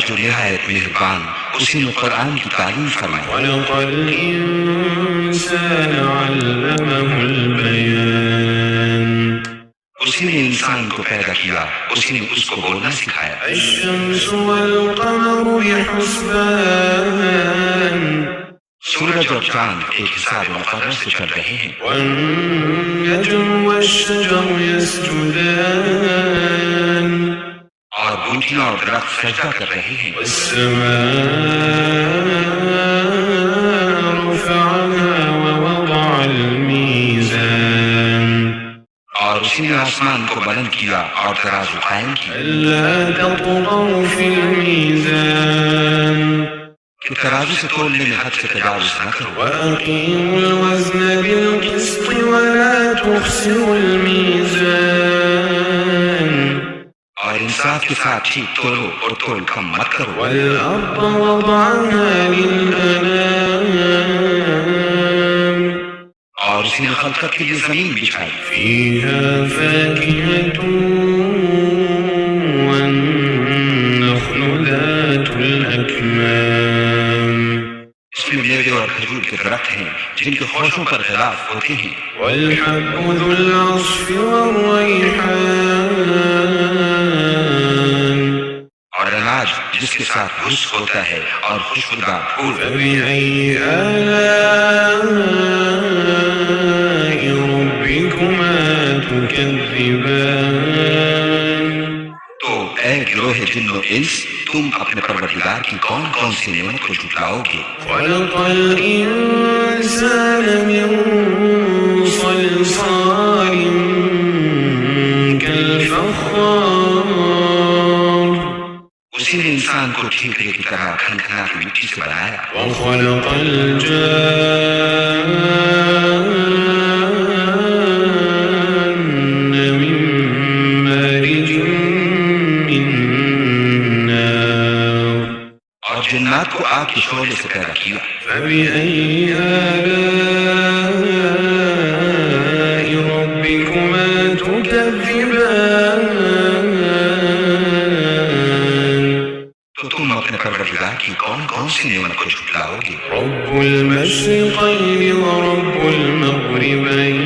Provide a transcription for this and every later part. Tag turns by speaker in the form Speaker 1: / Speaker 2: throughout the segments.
Speaker 1: जो निहायत मेहरबान, उसी ने कुरान की तालीम फरमाई।
Speaker 2: वलक़ल इंसान अल्लमहुल बयान,
Speaker 1: उसी ने इंसान को पैदा किया, उसी ने उसको बोलना सिखाया।
Speaker 2: अश्शम्सु वल क़मरु बिहुस्बान,
Speaker 1: सूरज और चांद एक हिसाब मुक़र्रर से चल रहे हैं।
Speaker 2: वन्नज्मु वश्शजरु यस्जुदान,
Speaker 1: और बूटियां और दरख्त सजदा कर रहे हैं।
Speaker 2: वस्समाअ रफ़अहा ववदअल मीज़ान,
Speaker 1: और उसी ने आसमान को बुलंद किया और तराजू कायम किया।
Speaker 2: अल्ला ततग़ौ फ़िल मीज़ान,
Speaker 1: कि तराजू से तोलने में हद से तजावुज़ न करो।
Speaker 2: वअक़ीमुल वज़्न बिल-क़िस्ति वला तुख़सिरुल मीज़ान,
Speaker 1: और इंसाफ के साथ ठीक तोलो और तोल कम मत करो।
Speaker 2: वल-अर्ज़ वضعها लिल-अनाम,
Speaker 1: और उसी ने खल्क़त के लिए जमीन बिछाई।
Speaker 2: फ़ीहा फ़ाकिहतुन वन्नख़्लु ज़ातुल अकमाम,
Speaker 1: इसमें मेवे और खजूर के दरख्त हैं जिनके खोशों पर ख़िलाफ़ होते हैं।
Speaker 2: वल-हब्बु ज़ुल-अस्फ़ि वर-रैहान,
Speaker 1: और अनाज जिसके साथ खुश होता है और खुशबूदार फूल।
Speaker 2: फ़बिअय्यि आलाइ रब्बिकुमा तुकज़्ज़िबान,
Speaker 1: तो ऐ गिरोहे जिन्नो इंस, तुम अपने परवरदिगार की कौन कौन सी नेमत को झुटलाओगे।
Speaker 2: खलक़ल इंसान मिन सल्सालिन कल-फ़ख़्ख़ार,
Speaker 1: उसी ने इंसान को ठीकरे की तरह खनखनाती मिट्टी से बनाया।
Speaker 2: वख़लक़ल जान्न मिन मारिजिन मिन नार,
Speaker 1: और जिन्नात को आग के शोले से पैदा किया।
Speaker 2: फ़बिअय्यि आलाइ रब्बिकुमा तुकज़्ज़िबान,
Speaker 1: तो तुम अपने परवरदिगार की कौन कौन सी नेमत को झुटलाओगे।
Speaker 2: रब्बुल मशरिक़ैनि व रब्बुल मग़रिबैन,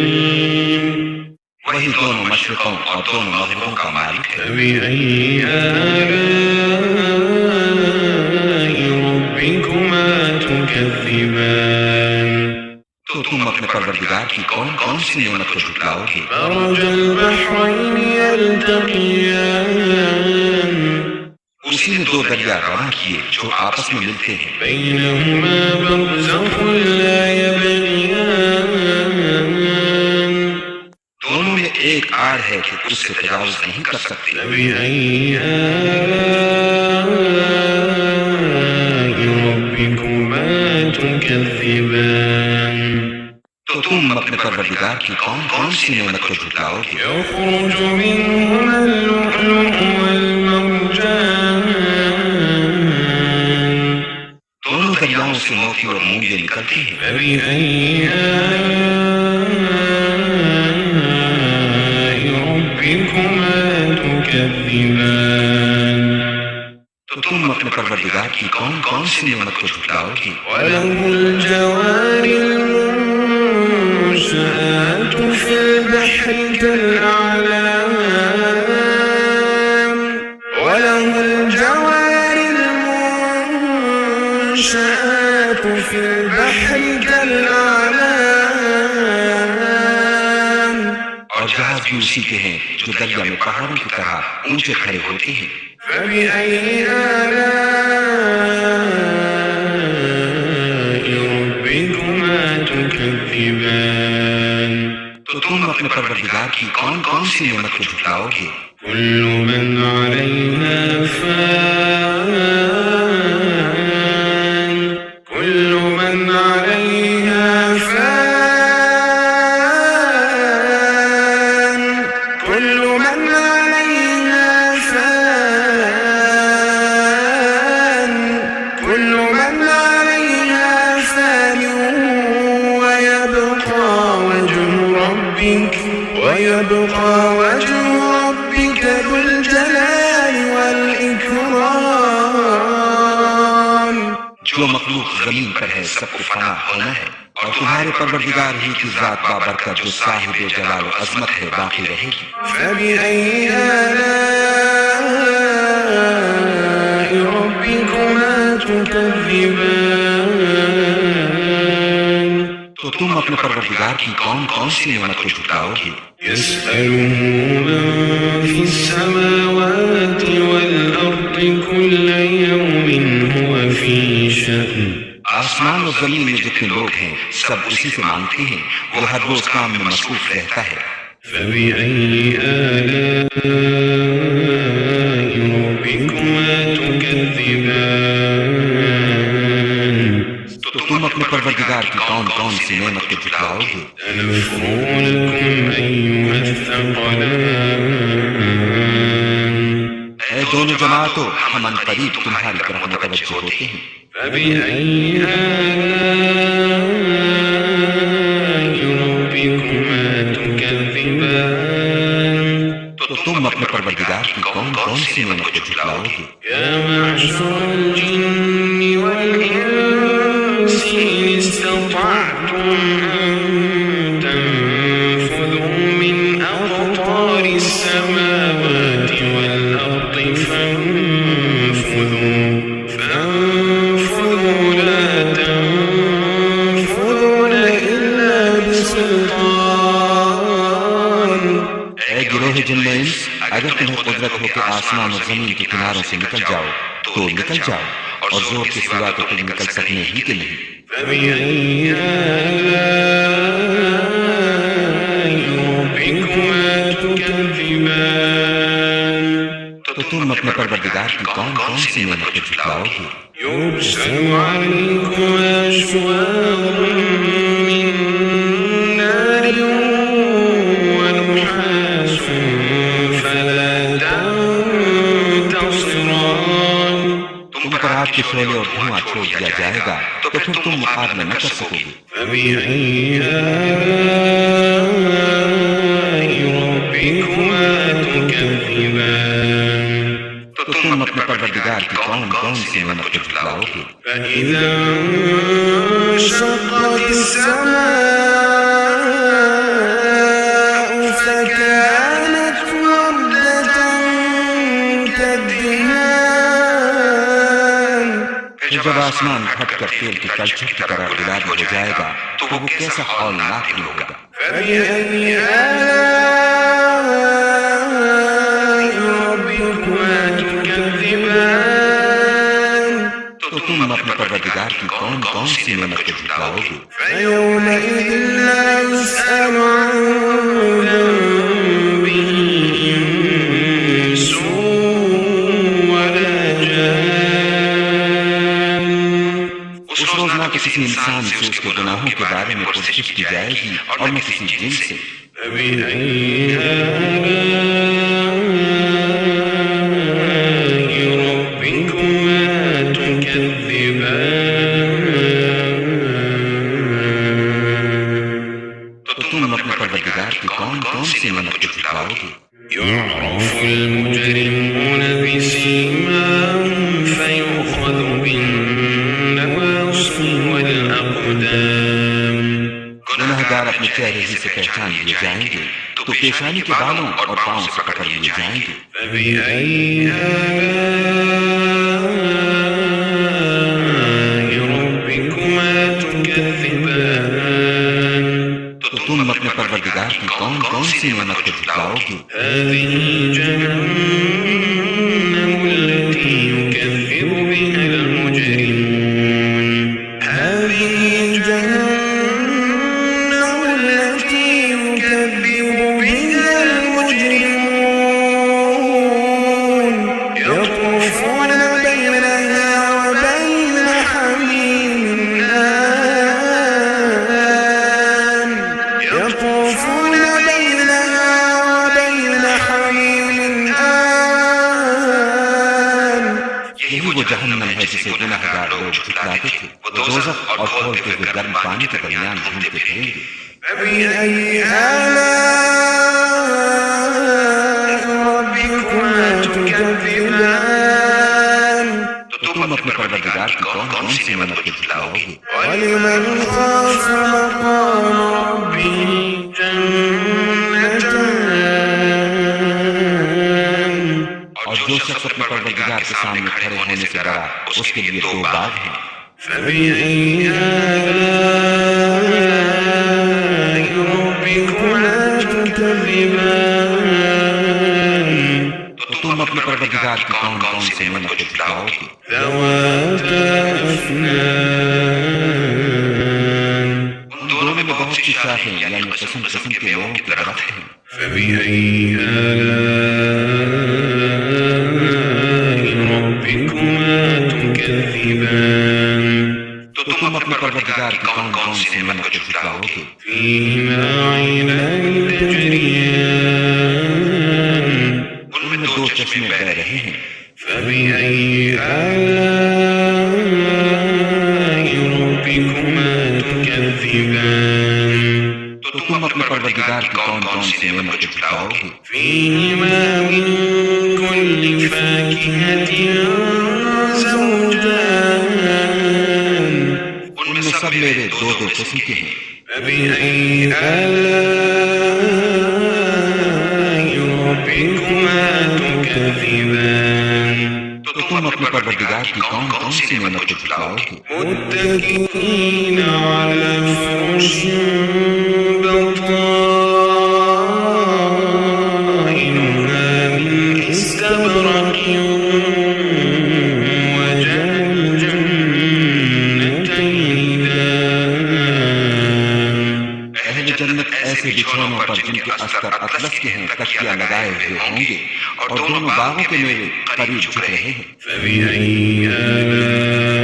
Speaker 1: वही दोनों मशरिकों और दोनों मग़रिबों का मालिक है।
Speaker 2: फ़बिअय्यि आलाइ रब्बिकुमा तुकज़्ज़िबान,
Speaker 1: तो तुम अपने परवरदिगार की कौन कौन सी नेमत को झुटलाओगे।
Speaker 2: मरजल बहरैनि यल्तक़ियान,
Speaker 1: उसी ने दो दरिया रवां किए जो आपस में मिलते हैं।
Speaker 2: बैनहुमा बरज़ख़ुन ला यबग़ियान,
Speaker 1: दोनों में एक आड़ है कि उससे तजावुज़ नहीं कर सकते।
Speaker 2: फ़बिअय्यि आलाइ रब्बिकुमा तुकज़्ज़िबान,
Speaker 1: तो तुम अपने परवरदिगार की कौन कौन सी नेमत को झुटलाओगे।
Speaker 2: यख़रुजु मिनहुमा अल-लुअलुअु वल-मरजान,
Speaker 1: दोनों दरियाओं से मोती और मूंगे निकलती हैं।
Speaker 2: फ़बिअय्यि आलाइ रब्बिकुमा तुकज़्ज़िबान,
Speaker 1: तो तुम अपने परवरदिगार की कौन कौन सी नेमत को झुटलाओगे।
Speaker 2: वलहुल जवारिल मुंशआतु फिल बहरि कल-अ'लाम, वलहुल जवारिल मुंशआतु फिल बहरि कल-अ'लाम,
Speaker 1: और जहाज भी उसी के हैं जो दरिया में पहाड़ों की तरह ऊंचे खड़े होते हैं।
Speaker 2: फ़बिअय्यि आलाइ रब्बिकुमा तुकज़्ज़िबान,
Speaker 1: तो तुम अपने परवरदिगार की कौन कौन सी नेमत को झुटलाओगे।
Speaker 2: कुल्लु मन अलैहा फ़ान, कुल्लु मन अलैहा फ़ान, कुल्लु मन अलैहा फ़ान, कुल्लु मन अलैहा फ़ान, ويبقى وجه ربك ذو الجلال والإكرام.
Speaker 1: मखलूक जमीन पर है, सबको फना होना है, और तुम्हारे परवरदिगार ही की जात बाबरकत जो साहिब जलाल अजमत है बाकी रहेगी।
Speaker 2: فبأي آلاء ربكما تكذبان
Speaker 1: तो तुम अपने परवरदिगार की कौन कौन सी नेमत को झुटलाओगे?
Speaker 2: يسأله من في السماوات والأرض كل يوم هو في شأن
Speaker 1: आसमान और जमीन में जितने लोग हैं सब उसी से मांगते हैं, वो हर रोज काम में मसरूफ रहता है।
Speaker 2: فبأي آلاء ربكما تكذبان
Speaker 1: तो तुम अपने परवरदिगार की कौन कौन सी नेमत को झुटलाओगे?
Speaker 2: سنفرغ لكم أيها الثقلان
Speaker 1: ऐ दोनों जमातों, हम अनकरीब तुम्हारी तरफ मुतवज्जह होते हैं।
Speaker 2: فبأي آلاء ربكما تكذبان
Speaker 1: तो तुम अपने परवरदिगार की कौन कौन सी नेमत को झुटलाओगे?
Speaker 2: يا معشر الجن والإنس إن استطعتم أن تنفذوا من أقطار السماوات والأرض فانفذوا لا تنفذون إلا بسلطان
Speaker 1: ऐ गिरोह जिन्न इंस, अगर तुम्हें कुदरत हो कि आसमान और जमीन के किनारों से निकल जाओ तो निकल जाओ, और जोर के सिवा तो तुम निकल सकने ही के नहीं।
Speaker 2: فبأي آلاء ربكما تكذبان
Speaker 1: तो तुम अपने परवरदिगार की कौन कौन सी नेमत को झुटलाओगे?
Speaker 2: يرسل عليكما شواظ من نار ونحاس فلا تنتصران
Speaker 1: तुम पर आग के शोले और धुआं छोड़ दिया जाएगा तो फिर तुम मुकाबला न कर सकोगे।
Speaker 2: فبأي آلاء ربكما تكذبان
Speaker 1: तो तुम अपने परवरदिगार की कौन कौन सी नेमत को झुटलाओगे?
Speaker 2: فإذا انشقت السماء فكانت وردة كالدهان
Speaker 1: फिर जब आसमान फट कर तेल की कलछट की तरह गुलाबी हो जाएगा तो वो कैसा हौलनाक भी होगा।
Speaker 2: فبأي آلاء ربكما تكذبان
Speaker 1: तो तुम अपने परवरदिगार की कौन कौन सी नेमत को झुटलाओगे?
Speaker 2: فيومئذ لا يسأل عن ذنبه إنس ولا جان
Speaker 1: उस रोज न किसी इंसान से उसके गुनाहों के बारे में पुछगिछ की जाएगी और न किसी जिन से।
Speaker 2: فبأي آلاء ربكما تكذبان
Speaker 1: तो तुम अपने परवरदिगार की कौन कौन सी नेमत को झुटलाओगे?
Speaker 2: يعرف المجرمون بسيماهم فيؤخذ بالنواصي والأقدام
Speaker 1: गुनहगार अपने चेहरे ही से पहचान लिए जाएंगे तो पेशानी के बालों और पांव से पकड़ लिए जाएंगे।
Speaker 2: فبأي آلاء ربكما تكذبان
Speaker 1: तो तुम अपने परवरदिगार की कौन कौन सी नेमत को झुटलाओगे?
Speaker 2: هذه جهنم التي يكذب بها المجرمون هذه جهنم التي يكذب بها المجرمون يطوفون بينها وبين حميم آن يطوفون بينها وبين حميم آن
Speaker 1: यही वो जहन्नम है जिसे गुनहगार लोग झुटलाते थे। वो दोज़ख और खौलते हुए गर्म पानी के दरमियान घूमते फिरेंगे।
Speaker 2: فبأي آلاء ربكما تكذبان
Speaker 1: तो तुम अपने परवरदिगार परवरदिगार की कौन कौन सी नेमत को झुटलाओगे?
Speaker 2: वलिमन खाफ मकाम रब्बिह जन्नतान।
Speaker 1: और जो शख्स अपने परवरदिगार के सामने खड़े होने से डरा उसके लिए दो बाग हैं।
Speaker 2: फबिअय्यि आलाइ रब्बिकुमा तुकज़्ज़िबान।
Speaker 1: तो तुम अपने परवरदिगार की कौन कौन सी नेमत को झुटलाओगे?
Speaker 2: ज़वाता अफ़नान।
Speaker 1: उन दोनों में बहुत सी शाखें यानी किस्म किस्म के मेवों के दरख्त हैं।
Speaker 2: फबिअय्यि आलाइ रब्बिकुमा तुकज़्ज़िबान।
Speaker 1: तो तुम अपने परवरदिगार की कौन कौन सी नेमत को झुटलाओगे?
Speaker 2: फ़ीहिमा ऐनान तजरियान।
Speaker 1: उनमें दो चश्मे बह रहे हैं।
Speaker 2: फबिअय्यि आलाइ रब्बिकुमा तुकज़्ज़िबान।
Speaker 1: तो तुम अपने परवरदिगार की कौन कौन सी नेमत को झुटलाओगे?
Speaker 2: फ़ीहिमा मिन कुल्लि फ़ाकिहतिन ज़ौजान।
Speaker 1: उनमें सब मेरे दो दो किस्म के हैं।
Speaker 2: फबिअय्यि आलाइ रब्बिकुमा तुकज़्ज़िबान।
Speaker 1: तो तुम अपने परवरदिगार की कौन कौन सी नेमत को झुटलाओगे?
Speaker 2: मुत्तकिईन अला फ़ुरुशिन बताइनुहा मिन इस्तबरक़िन वजनल जन्नतैन दान।
Speaker 1: अहले जन्नत ऐसे बिछौनों पर जिनके अस्तर अतलस के हैं तकिया लगाए हुए होंगे और दोनों बागों के मेवे करीब झुक रहे हैं।
Speaker 2: फबिअय्यि आलाइ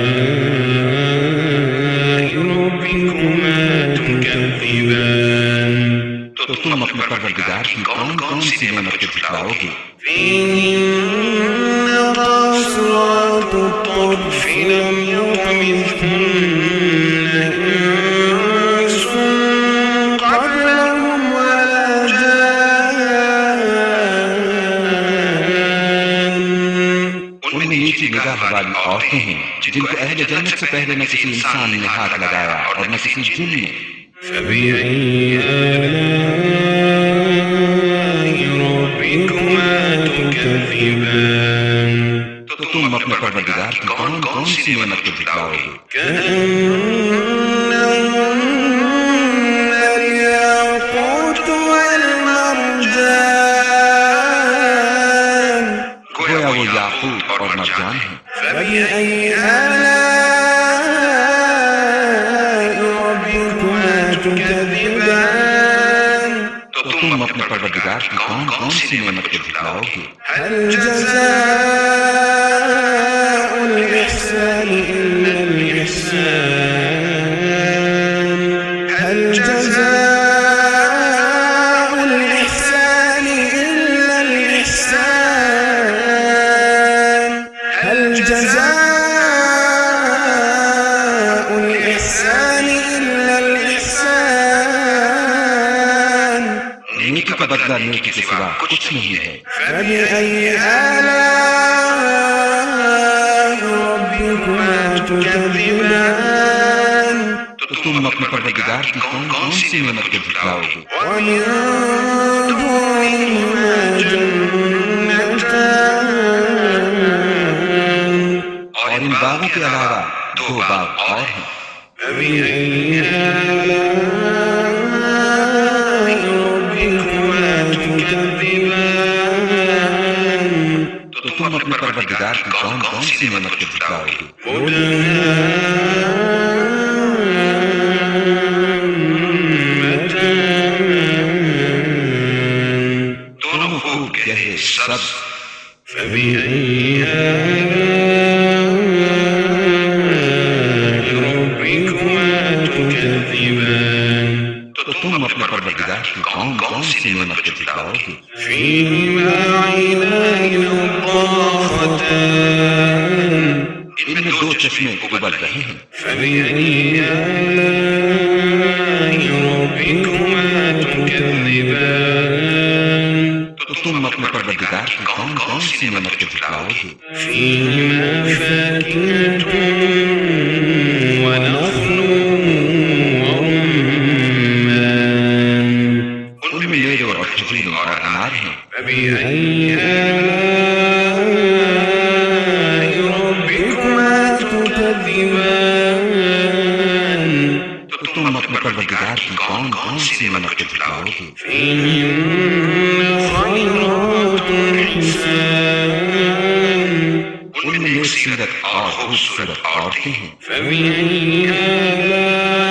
Speaker 2: रब्बिकुमा तुकज़्ज़िबान।
Speaker 1: तो तुम अपने परवरदिगार की कौन कौन सी नेमत को झुटलाओगे?
Speaker 2: फ़ीहिन्न क़ासिरातु الطرف لم يطمثهن إنس قبلهم ولا جان।
Speaker 1: उनमें नीची निगाह वाली औरतें हैं जिनको अहले जन्नत से पहले न किसी इंसान ने हाथ लगाया और न किसी जिन ने।
Speaker 2: फबिअय्यि आलाइ रब्बिकुमा तुकज़्ज़िबान।
Speaker 1: तो तुम अपने परवरदिगार की कौन कौन सी नेमत को झुटलाओगे?
Speaker 2: कअन्नहुन्नल याक़ूत वल मरजान।
Speaker 1: गोया वो याकूत और मरजान हैं।
Speaker 2: फबिअय्यि आलाइ रब्बिकुमा तुकज़्ज़िबान।
Speaker 1: तो तुम अपने परवरदिगार की कौन कौन सी नेमत को झुटलाओगे?
Speaker 2: हल जज़ाउल इहसानि इल्लल इहसान। हल जज़ाउल इहसानि इल्लल इहसान। हल जज़ाउल इहसानि इल्लल इहसान।
Speaker 1: नेकी का बदला नेकी के सिवा कुछ नहीं है।
Speaker 2: फबिअय्यि आलाइ रब्बिकुमा तुकज़्ज़िबान।
Speaker 1: तो तुम अपने परवरदिगार की कौन कौन सी नेमत को झुटलाओगे?
Speaker 2: वमिन दूनिहिमा जन्नतान।
Speaker 1: और इन बागों के अलावा दो बाग और हैं।
Speaker 2: फबिअय्यि आलाइ रब्बिकुमा तुकज़्ज़िबान।
Speaker 1: तो तुम अपने परवरदिगार की कौन कौन सी नेमत को झुटलाओगे? दोनों खूब गहरे सब्ज।
Speaker 2: फबिअय्यि आलाइ रब्बिकुमा तुकज़्ज़िबान।
Speaker 1: तो तुम अपने परवरदिगार की कौन कौन सी नेमत को झुटलाओगे?
Speaker 2: फ़ीहिमा ऐनान नज़्ज़ाख़तान।
Speaker 1: इनमें दो चश्मे उबल रहे हैं।
Speaker 2: फबिअय्यि आलाइ रब्बिकुमा तुकज़्ज़िबान।
Speaker 1: तो तुम अपने परवरदिगार की कौन कौन कौन सी नेमत को झुटलाओगे?
Speaker 2: فيهما فاكهة ونخل ورمان
Speaker 1: उनमें मेवे और खजूर और अनार हैं।
Speaker 2: فبأي آلاء ربكما تكذبان
Speaker 1: तो तुम अपने परवरदिगार की कौन कौन सी नेमत को झुटलाओगे?
Speaker 2: فيهن خيرات حسان
Speaker 1: उनमें नेक सीरत और खूबसूरत औरतें हैं।
Speaker 2: فبأي آلاء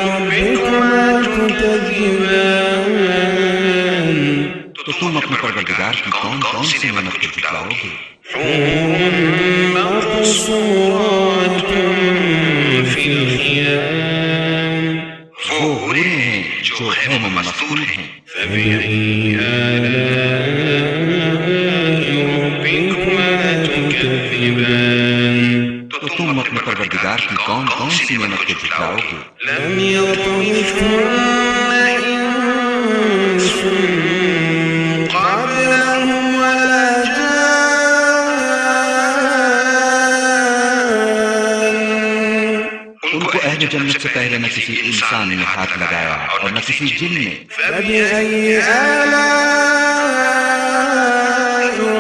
Speaker 2: ربكما تكذبان
Speaker 1: तो तुम अपने परवरदिगार की कौन कौन सी नेमत को झुटलाओगे?
Speaker 2: حور مقصورات في الخيام
Speaker 1: वो हूरें हैं जो खैम में मस्तूर हैं।
Speaker 2: فبأي آلاء ربكما تكذبان
Speaker 1: तो तुम अपने परवरदिगार की कौन कौन सी नेमत को झुटलाओगे?
Speaker 2: لم يطمثهن إنس قبلهم ولا جان
Speaker 1: उनको अहले जन्नत से पहले न किसी इंसान ने हाथ लगाया और न किसी जिन ने।
Speaker 2: فبأي آلاء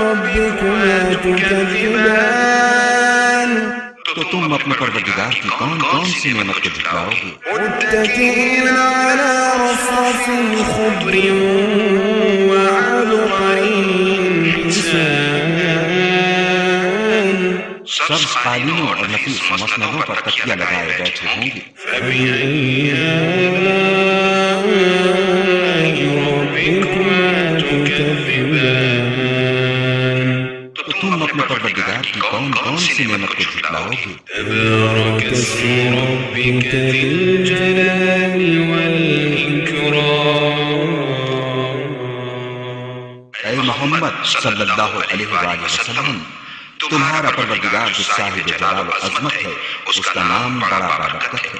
Speaker 2: ربكما تكذبان
Speaker 1: तो तुम अपने परवरदिगार की कौन कौन सी नेमत को झुटलाओगे?
Speaker 2: متكئين على رفرف خضر وعبقري حسان
Speaker 1: सब्ज कालीनों और नफीस मसनदों पर तकिया लगाए बैठे होंगे।
Speaker 2: فبأي آلاء ربكما تكذبان
Speaker 1: तो तुम अपने परवरदिगार की कौन कौन सी नेमत को झुटलाओगे?
Speaker 2: تبارك اسم ربك ذي الجلال والإكرام
Speaker 1: ऐ मोहम्मद सल्लल्लाहु अलैहि वसल्लम, तुम्हारा परवरदिगार जो साहिब जलाल और अज़मत है, उसका नाम बड़ा बाबरकत है।